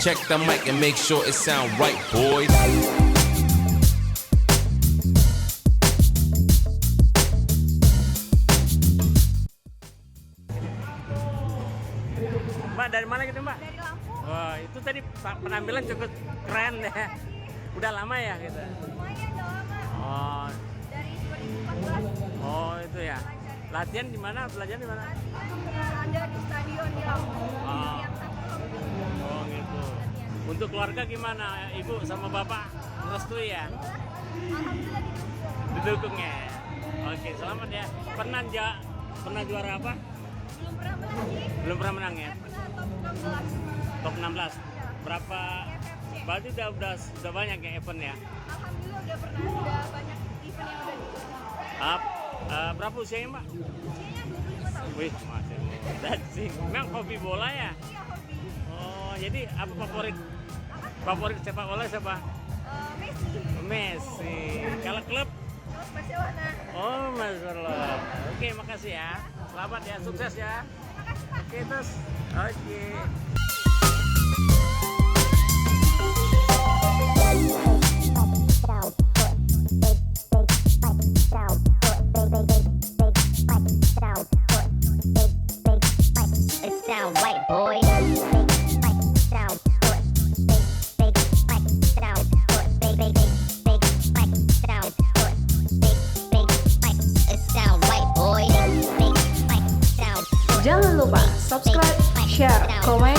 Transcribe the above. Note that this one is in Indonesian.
Check the mic and make sure it sound right, boys. Mbak, dari mana gitu Mbak? Dari Lampung. Wah, itu tadi penampilan cukup keren ya. Udah lama ya gitu? Lumayan udah lama. Oh, Dari 2014. oh itu ya. Latihan di mana? Belajar di mana? Ada di stadion di Lampung. Oh. Yang satu. Oh gitu. Untuk keluarga gimana? Ibu sama bapak merestui ya? Alhamdulillah didukung. Didukung ya. Oke, selamat ya. Pernah juara apa? Belum pernah menang sih. Belum pernah menang ya? Pernah top 16. Top 16. Berapa? FFC. Berarti udah banyak ya event ya? Alhamdulillah udah banyak event yang udah diikuti. Berapa usianya Mbak? Usianya 25 tahun. Wih, masih muda sih. Memang hobi bola ya? Iya hobi. Oh, jadi apa favorit sepak bola siapa? Messi. Messi. Kalau klub? Terus Barcelona. Oh, Masya Allah. Oke, makasih ya. Selamat ya, sukses ya. Makasih Pak. Oke, terus. Oke. It sound white boy. Jangan lupa subscribe, share, komen,